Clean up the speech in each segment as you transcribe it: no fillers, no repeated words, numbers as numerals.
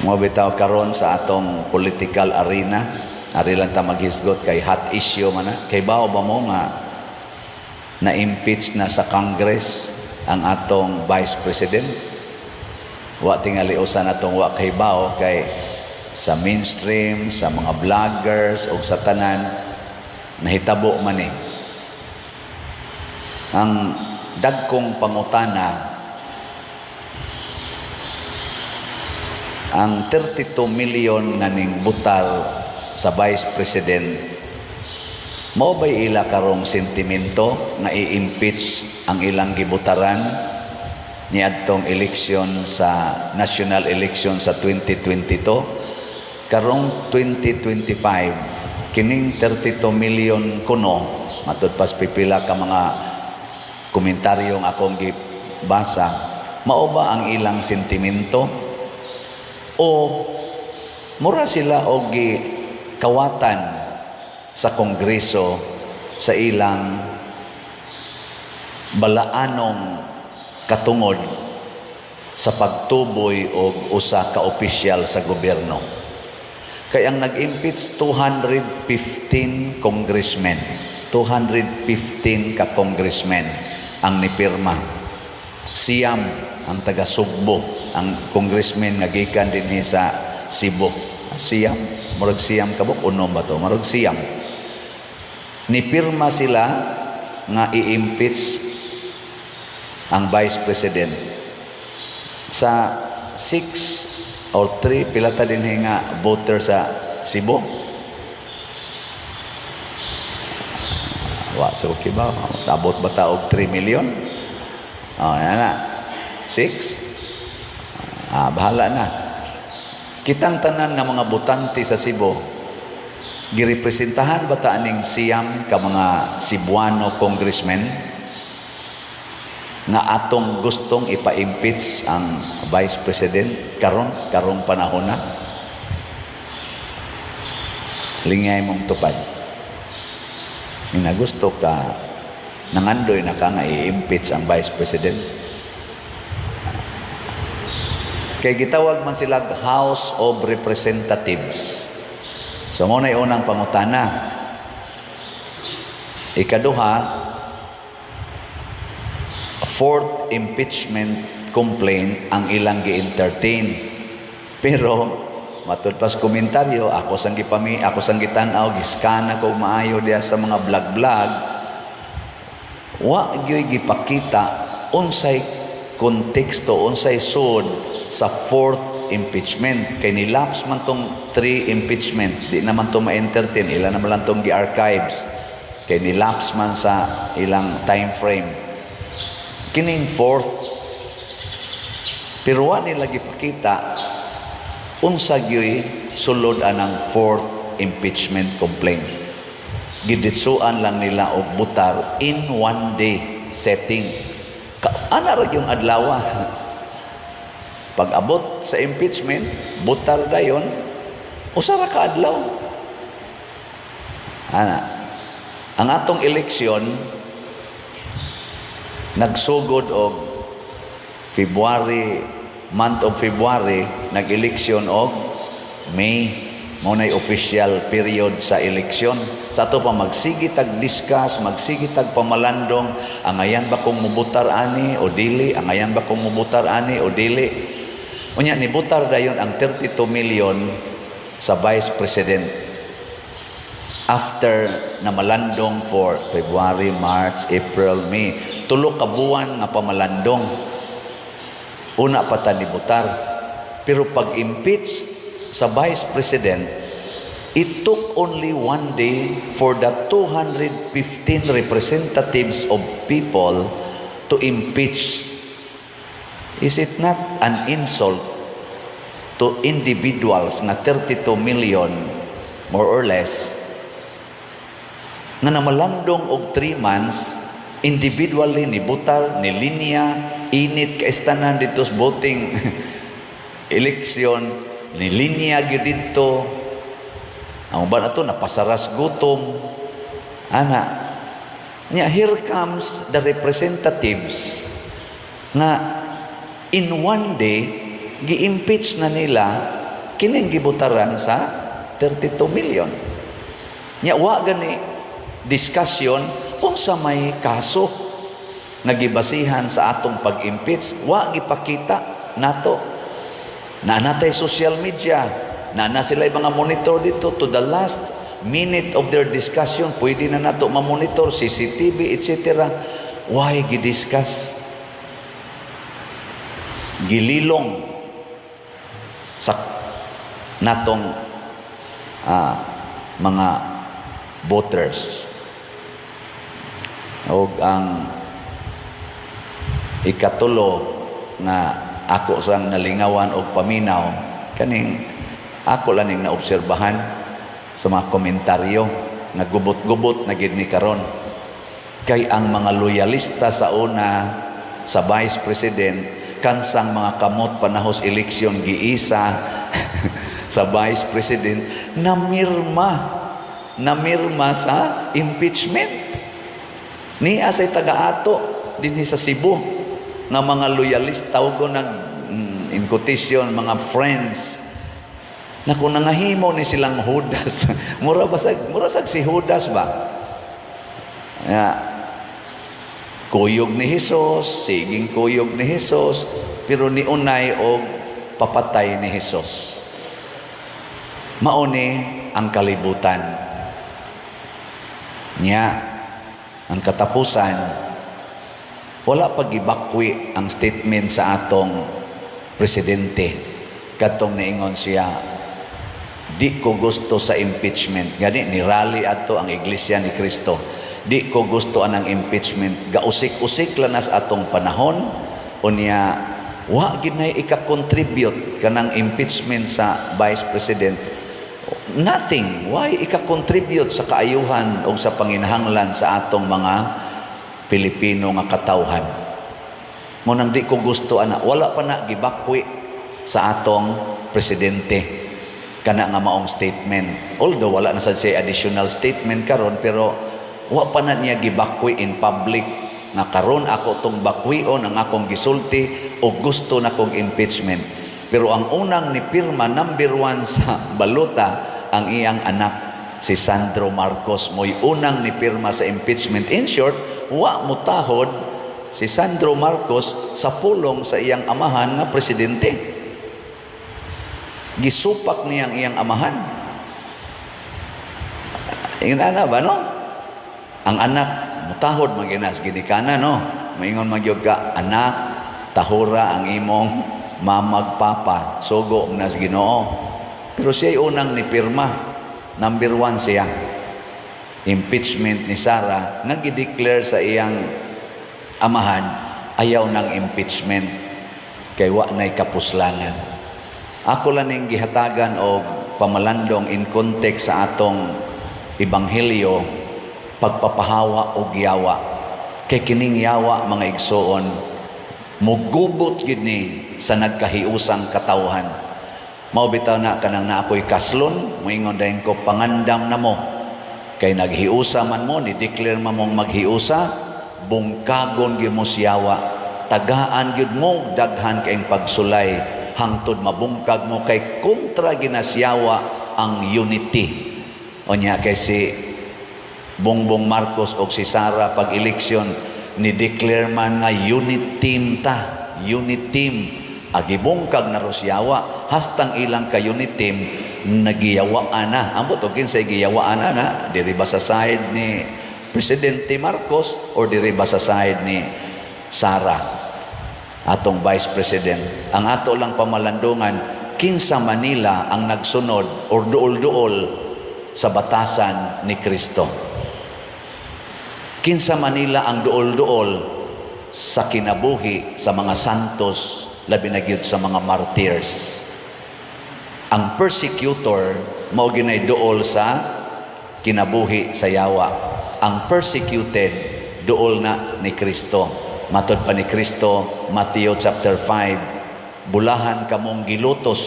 Mo bitaw karon sa atong political arena, ari lang ta maghisgot kay hot issue man na. Kay bao ba mo nga na-impeach na sa Congress ang atong Vice President? Wa tingali usan atong wa kay bao kay sa mainstream, sa mga vloggers o sa tanan nahitabo man ni. Ang dagkong pangutana, ang 32 million nga ning butal sa Vice President, mao ba'y ila karong sentimento nga i-impeach ang ilang gibutaran niadtong eleksyon sa national election sa 2022? Karong 2025, kining 32 million kuno, matud pas pipila ka mga komentaryong akong gibasa, mao ba ang ilang sentimento? O mura sila og kawatan sa Kongreso sa ilang balaanong katungod sa pagtuboy og usa ka opisyal sa gobyerno. Kay ang nag-impeach 215 congressmen, 215 ka congressmen ang nipirma. Siyam ang taga Sugbo, ang congressman nga gikan dinhi sa Cebu. Siyam, murag siyam kabuk unom ba to? Murag siyam. Nipirma sila nga i-impeach ang Vice President. Sa 6 or 3 pila ta dinhi nga voter sa Cebu. Wa so okay ba? Abot ba ta og 3 million? Oh, na. 6? Bahala na. Kitang tanan nga mga butante sa Cebu, girepresentahan ba ta aning siyam ka mga Cebuano congressmen nga atong gustong ipa-impeach ang Vice President karong panahon na? Lingay mong tupad. Nga gusto ka nangandoy na ka nga i-impeach ang Vice President. Kay gitawag man sila House of Representatives. So mo na unang pangutana. Ikaduha, fourth impeachment complaint ang ilang gi-entertain. Pero matud pas komentaryo, ako sang gitan-aw, giskana ko maayo diya sa mga vlog-vlog. Wa gyud gipakita unsay konteksto, unsay sud sa fourth impeachment. Kay nilapse man tong 3 impeachment, di naman to ma-entertain, ila naman lang tong gi-archives. Kay nilapse man sa ilang time frame. Kining fourth, pero wa nila gipakita unsa gyoy sulod anang fourth impeachment complaint. Giditsuan lang nila og butar in one day setting. Ana ra yung adlaw. Pag abot sa impeachment, butar dayon, usa ra ka adlaw. Ana, ang atong eleksyon nagsugod og month of February, nag-eleksyon og May. Muna'y official period sa eleksyon. Sa ato pa magsigitag discuss, magsigitag pamalandong, angayan ba kung mubutar ani o dili, angayan ba kung mubutar ani o dili. Unya ni butar dayon ang 32 million sa Vice President. After na malandong for February, March, April, May, 3 ka buwan nga pamalandong. Una pa ta ni butar. Pero pag impeach sa Vice President, it took only one day for the 215 representatives of people to impeach. Is it not an insult to individuals na 32 million, more or less, nga namalandong og 3 months, individually ni butar, ni linya, init ka istanan dito sa voting eleksyon, nilinya gyud dito. Ang uban ato napasaras gutom. Ana. Nya here comes the representatives nga in one day gi-impeach na nila kining gibutaran sa 32 million. Nya wa gani diskusyon unsa may kaso nga gibasihan sa atong pag-impeach, wa gipakita nato. Na natay social media, na sila mga monitor dito to the last minute of their discussion, pwede na nato ma-monitor, CCTV, etc. Why gidiscuss? Gililong sa natong mga voters. O ang ikatulo nga ako sang nalingawan og paminaw, kaning ako lang ning naobserbahan sa mga komentaryo nga gubot-gubot na gid ni karon, kay ang mga loyalista sa una sa Vice President kansang mga kamot panahos eleksyon giisa sa Vice President namirma sa impeachment. Ni asay taga-ato dinhi sa Cebu nga mga loyalista o in quotation mga friends na kung nangahimo ni silang Judas mura sag si Judas ba kuyog ni Hesus, siging kuyog ni Hesus, pero ni unay og papatay ni Hesus. Mauni ang kalibutan niya. Ang katapusan, wala pag-ibakwi ang statement sa atong presidente. Katong niingon siya, di ko gusto sa impeachment. Gani, ni-rally ato ang Iglesia ni Cristo. Di ko gusto anang impeachment. Gausik-usik lanas atong panahon. O niya, wa ginay ika-contribute kanang impeachment sa Vice President. Nothing. Why ika-contribute sa kaayuhan o sa panginahanglan sa atong mga Pilipino nga katawhan? Munang di ko gusto ana, wala pa na gibakwi sa atong presidente kana nga maong statement. Although wala na sad siya additional statement karon, pero wa pa na niya gibakwi in public nga karon ako tong bakwion ang akong gisulti o gusto na kong impeachment. Pero ang unang ni pirma number 1 sa balota ang iyang anak si Sandro Marcos, mo'y unang ni pirma sa impeachment. In short, wa mutahod si Sandro Marcos sa pulong sa iyang amahan nga presidente. Gisupak niya ang iyang amahan. Ingon ana ba no? Ang anak mutahod maginas ginikana no. Maingon magyog ka, anak, tahura ang imong mamagpapa, sugo nas Ginoo. Pero siya unang ni pirma. Number 1 siya. Impeachment ni Sarah nga gi-declare sa iyang amahan, ayaw ng impeachment kay wa nay kapuslanan. Ako lang ning gihatagan og pamalandong in context sa atong ebanghelyo, pagpapahawa og yawa. Kay kining yawa mga igsoon mugubot gid ni sa nagkahiusang katawhan. Mao bitaw na kanang naapoy kaslon, moingon dayon ko pangandam na mo. Kay naghiusa man mo, ni-declare man mong maghiusa, bungkagon gyud mo siyawa. Tagaan gyud mo daghan kayong pagsulay hangtod mabungkag mo kay kontra ginasyawa ang unity. Onya kay si Bongbong Marcos o si Sara pag eleksyon ni-declare man nga unit team ta, unit team. Agibungkag na Rosyawa, hastang ilang ka-unit team, nagiyawaan na. Ambot o kinsay giyawaan na, diri ba sa side ni Presidente Marcos o diri ba sa side ni Sara, atong Vice President. Ang ato lang pamalandungan, kinsa Manila ang nagsunod o duol-duol sa batasan ni Kristo. Kinsa Manila ang duol-duol sa kinabuhi sa mga santos, labi na gyud sa mga martyrs. Ang persecutor mao ginay duol sa kinabuhi sa yawa. Ang persecuted duol na ni Kristo. Matod pa ni Kristo, Matthew chapter 5, bulahan kamong gilutos,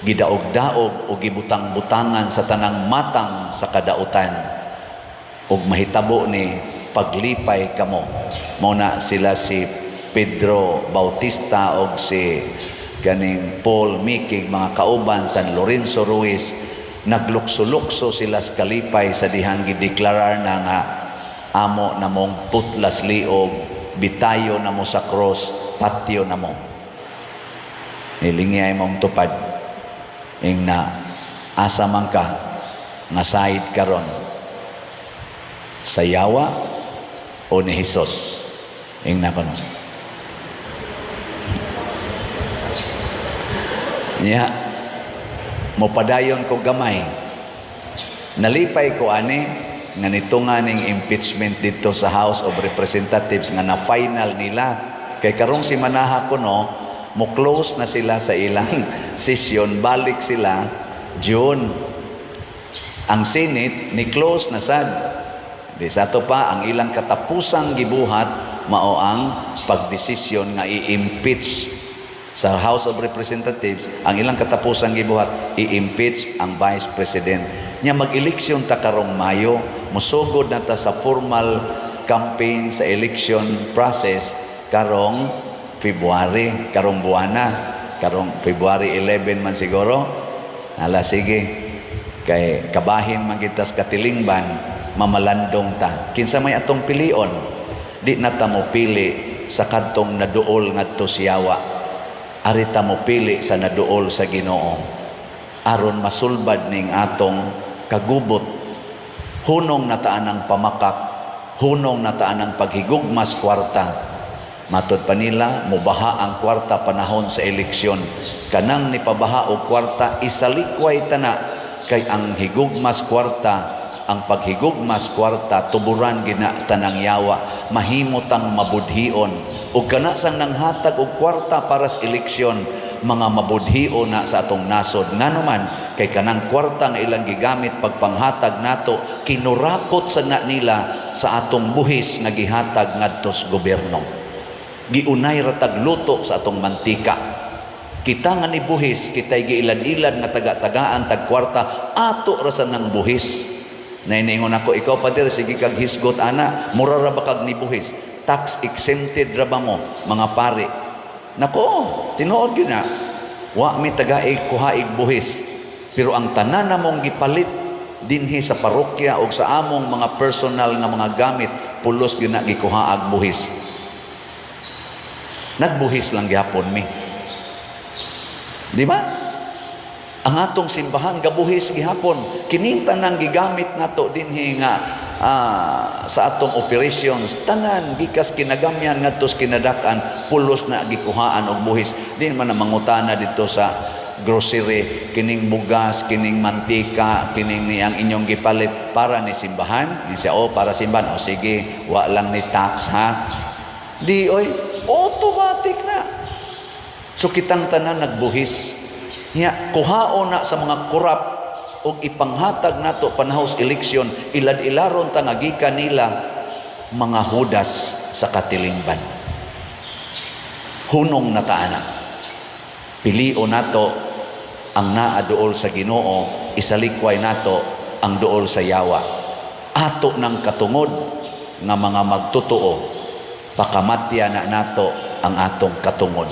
gidaog-daog o gibutang-butangan sa tanang matang sa kadautan. Ug mahitabo ni paglipay kamo. Mao na sila si Pedro Bautista o si kaning Paul Mikig, mga kauban San Lorenzo Ruiz, naglukso-lukso sila sa kalipay sa dihang gideklarar na nga amo na mong putlas liog, bitayo na mo sa cross, patio na mo. Nilingiyay mong tupad ing na asa man ka nga side karon sa yawa o ni Hesus ing nakono. Nya mopadayon ko gamay, nalipay ko ani nga nitunga ning impeachment dito sa House of Representatives nga na final nila kay karong si manaha ko no mo close na sila sa ilang session, balik sila June. Ang Senate ni close na sad. Di sa to pa ang ilang katapusang gibuhat mao ang pagdesisyon nga i-impeach sa House of Representatives. Ang ilang katapusang gibuhat i-impeach ang Vice President. Nya mag-eleksyon ta karong Mayo, musugod na ta sa formal campaign sa election process karong February, karong buwana, karong February 11 man siguro. Ala sige, kay kabahin man kita sa katilingban, mamalandong ta. Kinsa may atong pilion, di na ta mo pili sa kadtong naduol ngadto siyawa. Ari ta mo pili sa naduol sa Ginoo. Aron masulbad ning atong kagubot. Hunong nataan ang pamakak, hunong nataan ang paghigugmas kwarta. Matod pa nila, mubaha ang kwarta panahon sa eleksyon. Kanang nipabaha o kwarta, isalikway tana. Kay ang higugmas kwarta, ang paghigugmas kwarta, tuburan gina tanang yawa, mahimutang mabudhion. O kanasang nanghatag o kwarta para sa eleksyon, mga mabudhion na sa atong nasod. Nga naman, kay kanang kwarta nga ilang gigamit pagpanghatag nato, kinurapot sa na nila sa atong buhis nga gihatag ngadto sa gobyerno. Giunay ratag luto sa atong mantika. Kita nga ni buhis, kita'y giilan-ilan nga taga-tagaan tag kwarta, ato rasan ng buhis. Naingon ako, ikaw pader, sige kag hisgot ana, mura ra ba kag ni buhis? Tax exempted ra ba mo, mga pare? Nako, tinuod gina. Wa mi taga-ig kuhaig buhis. Pero ang tanan namong gipalit dinhi sa parokya o sa among mga personal nga mga gamit, pulos gina gikuhaag buhis. Nagbuhis lang gyapon mi. Di ba? Ang atong simbahan gabuhis gihapon. Kining tanang gigamit nato dinhi nga sa atong operations, tanan gikas kinagamyan ngadto sa kinadakan, pulos na gikuhaan og buhis. Di man na mangutana dito sa grocery, kining bugas, kining mantika, kining niyang inyong gipalit para ni simbahan. Ni siya, para simbahan. O sige, wa lang ni tax ha. Di oy, automatic na. So kitang tanan nagbuhis. Nya kuhao na sa mga kurap og ipanghatag nato panahos eleksyon, ilad-ilaron ta nga gikan nila mga hudas sa katilingban. Hunong nataana. Pilio nato ang naa duol sa Ginoo, isalikway nato ang duol sa yawa. Ato ng katungod nga mga magtutuo, pakamatya na nato ang atong katungod.